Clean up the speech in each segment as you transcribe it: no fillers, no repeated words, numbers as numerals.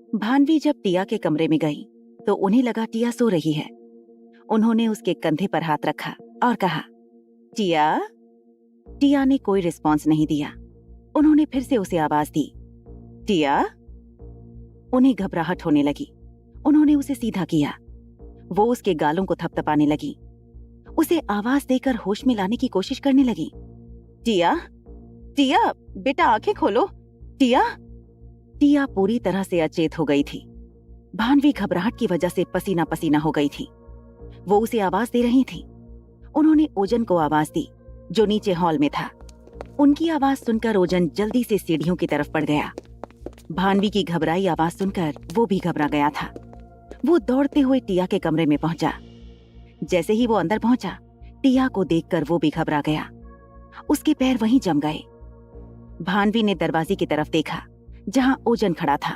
भानवी जब टिया के कमरे में गई तो उन्हें लगा टिया सो रही है। उन्होंने उसके कंधे पर हाथ रखा और कहा, टिया। टिया ने कोई रिस्पॉन्स नहीं दिया। उन्होंने फिर से उसे आवाज दी, टिया। उन्हें घबराहट होने लगी। उन्होंने उसे सीधा किया। वो उसके गालों को थपथपाने लगी। उसे आवाज देकर होश में लाने की कोशिश करने लगी। टिया, टिया, बेटा आंखें खोलो, टिया। टिया पूरी तरह से अचेत हो गई थी। भानवी घबराहट की वजह से पसीना पसीना हो गई थी। वो उसे आवाज दे रही थी। उन्होंने ओजन को आवाज दी, जो नीचे हॉल में था। उनकी आवाज सुनकर ओजन जल्दी से सीढ़ियों की तरफ बढ़ गया। भानवी की घबराई आवाज सुनकर वो भी घबरा गया था। वो दौड़ते हुए टिया के कमरे में पहुंचा। जैसे ही वो अंदर पहुंचा, टिया को देखकर वो भी घबरा गया। उसके पैर वहीं जम गए। भानवी ने दरवाजे की तरफ देखा, जहां ओजन खड़ा था।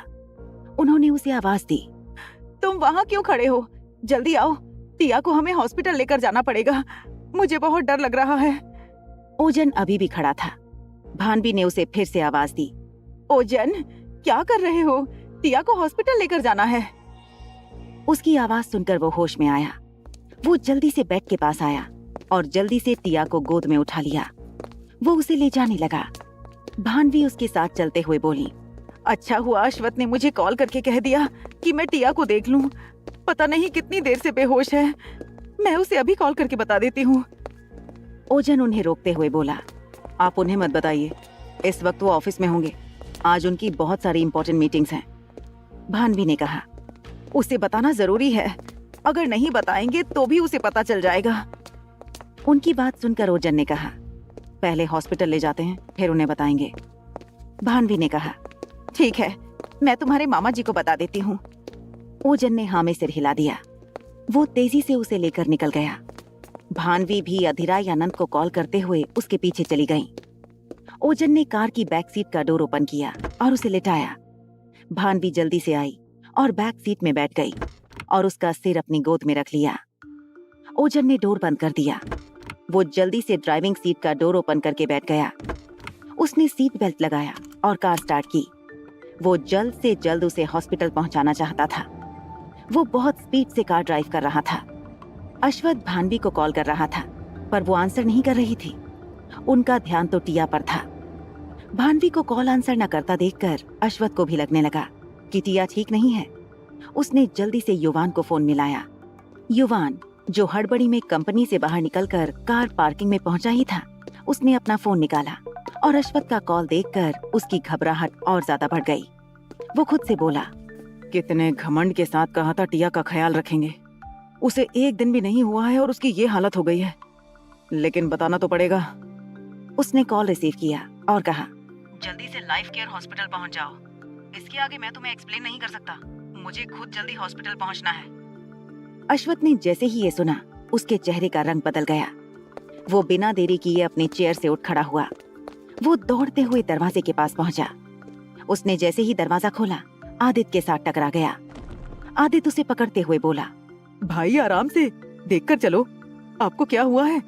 उन्होंने उसे आवाज दी, तुम वहां क्यों खड़े हो? जल्दी आओ, टिया को हमें हॉस्पिटल लेकर जाना पड़ेगा। मुझे बहुत डर लग रहा है। ओजन अभी भी खड़ा था। भानवी ने उसे फिर से आवाज दी, ओजन, क्या कर रहे हो? टिया को हॉस्पिटल लेकर जाना है। उसकी आवाज सुनकर वो होश में आया। वो जल्दी से बेड के पास आया और जल्दी से टिया को गोद में उठा लिया। वो उसे ले जाने लगा। भानवी उसके साथ चलते हुए बोली, अच्छा हुआ अश्वथ ने मुझे कॉल करके कह दिया कि मैं टिया को देख लूं। पता नहीं कितनी देर से बेहोश है। मैं उसे अभी कॉल करके बता देती हूँ। ओजन उन्हें रोकते हुए बोला, आप उन्हें मत बताइए। इस वक्त वो ऑफिस में होंगे। आज उनकी बहुत सारी इंपॉर्टेंट मीटिंग्स हैं। भानवी ने कहा, उसे बताना जरूरी है। अगर नहीं बताएंगे तो भी उसे पता चल जाएगा। उनकी बात सुनकर ओजन ने कहा, पहले हॉस्पिटल ले जाते हैं, फिर उन्हें बताएंगे। भानवी ने कहा, ठीक है, मैं तुम्हारे मामा जी को बता देती हूँ। ओजन ने हाँ में सिर हिला दिया। वो तेजी से उसे लेकर निकल गया। भानवी भी अधिराय आनंद को कॉल करते हुए उसके पीछे चली गई। ओजन ने कार की बैक सीट का डोर ओपन किया और उसे लिटाया। भानवी जल्दी से आई और बैक सीट में बैठ गई और उसका सिर अपनी गोद में रख लिया। ओजन ने डोर बंद कर दिया। वो जल्दी से ड्राइविंग सीट का डोर ओपन करके बैठ गया। उसने सीट बेल्ट लगाया और कार स्टार्ट की। वो जल्द से जल्द उसे हॉस्पिटल पहुंचाना चाहता था। वो बहुत स्पीड से कार ड्राइव कर रहा था। अश्वथ भानवी को कॉल कर रहा था, पर वो आंसर नहीं कर रही थी। उनका ध्यान तो टिया पर था। भानवी को कॉल आंसर न करता देखकर अश्वथ को भी लगने लगा कि टिया ठीक नहीं है। उसने जल्दी से युवान को फोन मिलाया। युवान, जो हड़बड़ी में कंपनी से बाहर निकलकर कार पार्किंग में पहुंचा ही था, उसने अपना फोन निकाला और अश्वथ का कॉल देखकर उसकी घबराहट और ज्यादा बढ़ गई। वो खुद से बोला, कितने घमंड के साथ कहा था टिया का ख्याल रखेंगे। उसे एक दिन भी नहीं हुआ है और उसकी ये हालत हो गई है, लेकिन बताना तो पड़ेगा। उसने कॉल रिसीव किया और कहा, जल्दी से लाइफ केयर हॉस्पिटल पहुंच जाओ। इसके आगे मैं तुम्हें एक्सप्लेन नहीं कर सकता। मुझे खुद जल्दी हॉस्पिटल पहुंचना है। अश्वथ ने जैसे ही ये सुना, उसके चेहरे का रंग बदल गया। वो बिना देरी किए अपने चेयर से उठ खड़ा हुआ। वो दौड़ते हुए दरवाजे के पास पहुंचा। उसने जैसे ही दरवाजा खोला, आदित्य के साथ टकरा गया। आदित्य उसे पकड़ते हुए बोला, भाई आराम से, देखकर चलो, आपको क्या हुआ है?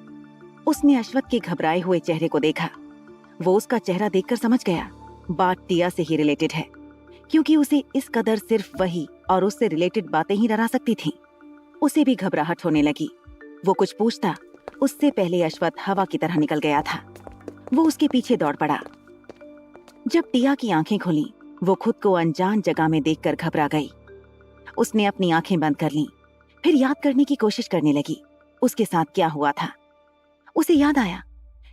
उसने अश्वथ के घबराए हुए चेहरे को देखा। वो उसका चेहरा देखकर समझ गया, बात टिया से ही रिलेटेड है, क्योंकि उसे इस कदर सिर्फ वही और उससे रिलेटेड बातें ही डरा सकती थीं। उसे भी घबराहट होने लगी। वो कुछ पूछता, उससे पहले अश्वथ हवा की तरह निकल गया था। वो उसके पीछे दौड़ पड़ा। जब टिया की आंखें खुली, वो खुद को अनजान जगह में देखकर घबरा गई। उसने अपनी आंखें बंद कर लीं, फिर याद करने की कोशिश करने लगी उसके साथ क्या हुआ था। उसे याद आया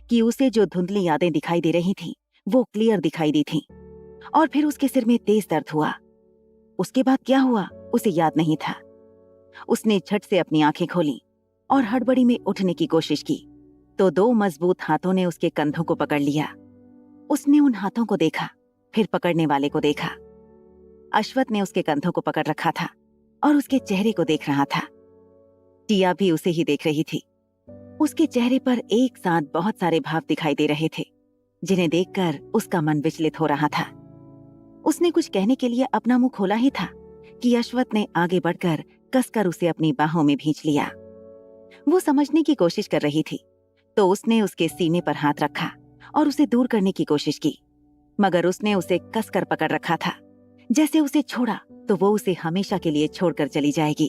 कि उसे जो धुंधली यादें दिखाई दे रही थीं, वो क्लियर दिखाई दी थीं। और फिर उसके सिर में तेज दर्द हुआ। उसके बाद क्या हुआ उसे याद नहीं था। उसने झट से अपनी आंखें खोली और हड़बड़ी में उठने की कोशिश की, तो दो मजबूत हाथों ने उसके कंधों को पकड़ लिया। उसने उन हाथों को देखा, फिर पकड़ने वाले को देखा। अश्वथ ने उसके कंधों को पकड़ रखा था और उसके चेहरे को देख रहा था। टिया भी उसे ही देख रही थी। उसके चेहरे पर एक साथ बहुत सारे भाव दिखाई दे रहे थे, जिन्हें देखकर उसका मन विचलित हो रहा था। उसने कुछ कहने के लिए अपना मुंह खोला ही था कि अश्वथ ने आगे बढ़कर कसकर उसे अपनी बाहों में भींच लिया। वो समझने की कोशिश कर रही थी, तो उसने उसके सीने पर हाथ रखा और उसे दूर करने की कोशिश की, मगर उसने उसे कसकर पकड़ रखा था। जैसे उसे छोड़ा तो वो उसे हमेशा के लिए छोड़कर चली जाएगी।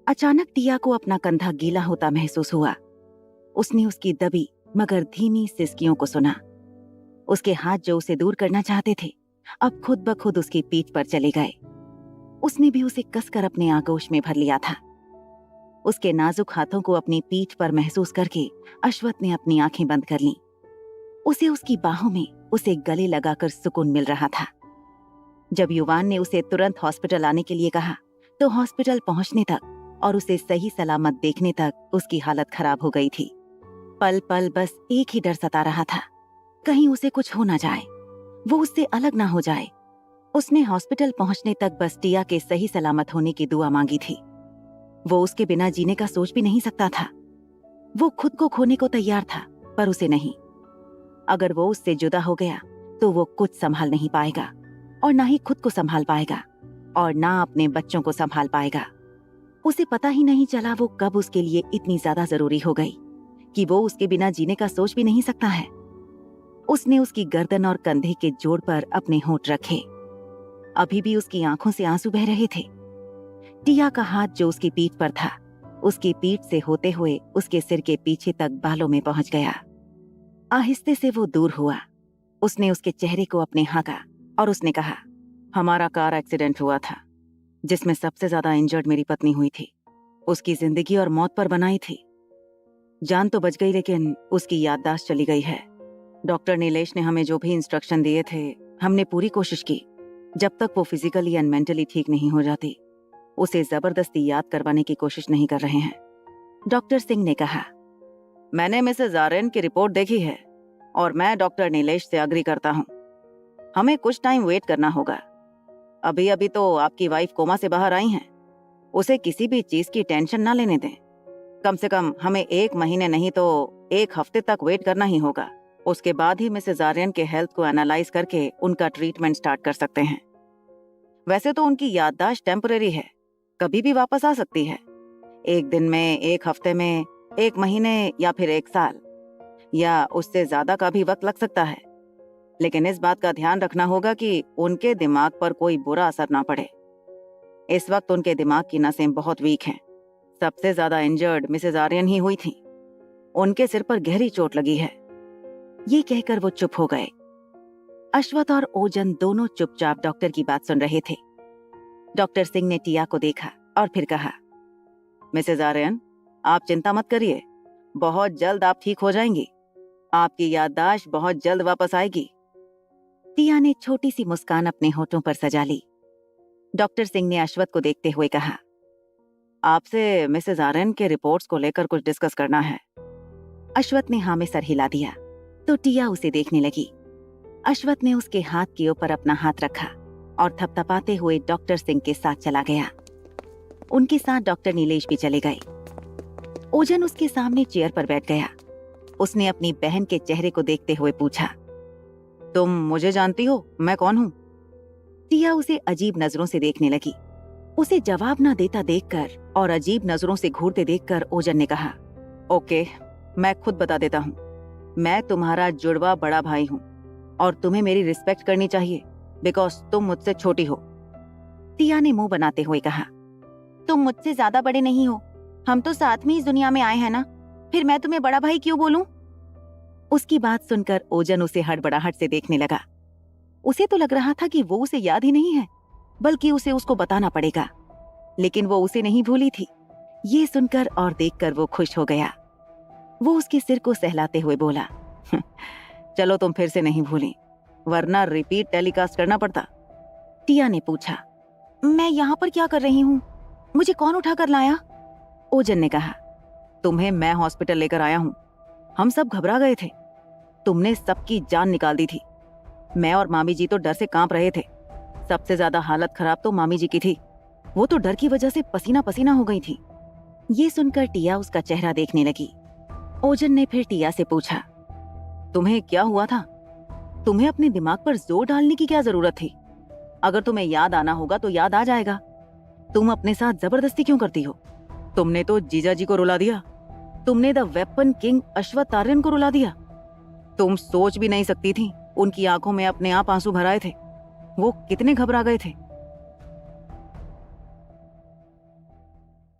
अचानक टिया को अपना कंधा गीला होता महसूस हुआ। उसने उसकी दबी मगर धीमी सिसकियों को सुना। उसके हाथ जो उसे दूर करना चाहते थे अब खुद ब खुद उसकी पीठ पर चले गए। उसने भी उसे कसकर अपने आगोश में भर लिया था। उसके नाजुक हाथों को अपनी पीठ पर महसूस करके अश्वथ ने अपनी आंखें बंद कर लीं। उसे उसकी बाहों में उसे गले लगाकर सुकून मिल रहा था। जब युवान ने उसे तुरंत हॉस्पिटल आने के लिए कहा तो हॉस्पिटल पहुंचने तक और उसे सही सलामत देखने तक उसकी हालत खराब हो गई थी। पल पल बस एक ही डर सता रहा था, कहीं उसे कुछ हो ना जाए, वो उससे अलग ना हो जाए। उसने हॉस्पिटल पहुंचने तक बस टिया के सही सलामत होने की दुआ मांगी थी। वो उसके बिना जीने का सोच भी नहीं सकता था। वो खुद को खोने को तैयार था, पर उसे नहीं। अगर वो उससे जुदा हो गया तो वो कुछ संभाल नहीं पाएगा और ना ही खुद को संभाल पाएगा और ना अपने बच्चों को संभाल पाएगा। उसे पता ही नहीं चला वो कब उसके लिए इतनी ज्यादा जरूरी हो गई कि वो उसके बिना जीने का सोच भी नहीं सकता है। उसने उसकी गर्दन और कंधे के जोड़ पर अपने होंठ रखे। अभी भी उसकी आंखों से आंसू बह रहे थे। टिया का हाथ जो उसकी पीठ पर था, उसकी पीठ से होते हुए उसके सिर के पीछे तक बालों में पहुंच गया। आहिस्ते से वो दूर हुआ। उसने उसके चेहरे को अपने हाँका और उसने कहा, हमारा कार एक्सीडेंट हुआ था जिसमें सबसे ज्यादा इंजर्ड मेरी पत्नी हुई थी। उसकी जिंदगी और मौत पर बनाई थी। जान तो बच गई लेकिन उसकी याददाश्त चली गई है। डॉक्टर नीलेश ने हमें जो भी इंस्ट्रक्शन दिए थे हमने पूरी कोशिश की। जब तक वो फिजिकली एंड मेंटली ठीक नहीं हो जाती उसे जबरदस्ती याद करवाने की कोशिश नहीं कर रहे हैं। डॉक्टर सिंह ने कहा, मैंने मिसेस आर्यन की रिपोर्ट देखी है और मैं डॉक्टर नीलेश से अग्री करता हूँ। हमें कुछ टाइम वेट करना होगा। अभी अभी तो आपकी वाइफ कोमा से बाहर आई हैं। उसे किसी भी चीज की टेंशन ना लेने दें। कम से कम हमें 1 महीने नहीं तो 1 हफ्ते तक वेट करना ही होगा। उसके बाद ही मिसेस आर्यन के हेल्थ को एनालाइज करके उनका ट्रीटमेंट स्टार्ट कर सकते हैं। वैसे तो उनकी याददाश्त टेम्परेरी है, कभी भी वापस आ सकती है। 1 दिन में, 1 हफ्ते में, 1 महीने या फिर 1 साल या उससे ज्यादा का भी वक्त लग सकता है। लेकिन इस बात का ध्यान रखना होगा कि उनके दिमाग पर कोई बुरा असर ना पड़े। इस वक्त उनके दिमाग की नसें बहुत वीक हैं। सबसे ज्यादा इंजर्ड मिसेस आर्यन ही हुई थी। उनके सिर पर गहरी चोट लगी है। ये कहकर वो चुप हो गए। अश्वथ और ओजन दोनों चुपचाप डॉक्टर की बात सुन रहे थे। डॉक्टर सिंह ने टिया को देखा और फिर कहा, मिसेस आर्यन, आप चिंता मत करिए, बहुत जल्द आप ठीक हो जाएंगी। आपकी याददाश्त बहुत जल्द वापस आएगी। टिया ने छोटी सी मुस्कान अपने होठों पर सजा ली। डॉक्टर सिंह ने अश्वथ को देखते हुए कहा, आपसे मिसेस आर्यन के रिपोर्ट्स को लेकर कुछ डिस्कस करना है। अश्वथ ने हाँ में सर हिला दिया तो टिया उसे देखने लगी। अश्वथ ने उसके हाथ के ऊपर अपना हाथ रखा और थपथपाते हुए डॉक्टर सिंह के साथ चला गया। उनके साथ डॉक्टर नीलेश भी चले गए। ओजन उसके सामने चेयर पर बैठ गया। उसने अपनी बहन के चेहरे को देखते हुए पूछा, तुम मुझे जानती हो, मैं कौन हूँ? टिया उसे अजीब नजरों से देखने लगी। उसे जवाब ना देता देखकर और अजीब नजरों से घूरते देखकर ओजन ने कहा, ओके, मैं खुद बता देता हूँ। मैं तुम्हारा जुड़वा बड़ा भाई हूँ और तुम्हें मेरी रिस्पेक्ट करनी चाहिए बिकॉज तुम मुझसे छोटी हो। टिया ने मुंह बनाते हुए कहा, तुम मुझसे ज्यादा बड़े नहीं हो। हम तो साथ में इस दुनिया में आए हैं ना, फिर मैं तुम्हें बड़ा भाई क्यों बोलूं? उसकी बात सुनकर ओजन उसे हड़बड़ाहट से देखने लगा। उसे तो लग रहा था कि वो उसे याद ही नहीं है, बल्कि उसे उसको बताना पड़ेगा। लेकिन वो उसे नहीं भूली थी। ये सुनकर और देखकर वो खुश हो गया। वो उसके सिर को सहलाते हुए बोला, चलो तुम फिर से नहीं भूली, वरना रिपीट टेलीकास्ट करना पड़ता। टिया ने पूछा, मैं यहाँ पर क्या कर रही हूँ? मुझे कौन उठा कर लाया? ओजन ने कहा, तुम्हें मैं हॉस्पिटल लेकर आया हूँ। हम सब घबरा गए थे। तुमने सबकी जान निकाल दी थी। मैं और मामी जी तो डर से कांप रहे थे। सबसे ज्यादा हालत खराब तो मामी जी की थी। वो तो डर की वजह से पसीना पसीना हो गई थी। ये सुनकर टिया उसका चेहरा देखने लगी। ओजन ने फिर टिया से पूछा, तुम्हें क्या हुआ था? तुम्हें अपने दिमाग पर जोर डालने की क्या जरूरत थी? अगर तुम्हें याद आना होगा तो याद आ जाएगा। तुम अपने साथ जबरदस्ती क्यों करती हो? तुमने तो जीजा जी को रुला दिया। तुमने the weapon king Ashwath Aryan को रुला दिया। तुम सोच भी नहीं सकती थी, उनकी आंखों में अपने आप आंसू भर आए थे। वो कितने घबरा गए थे।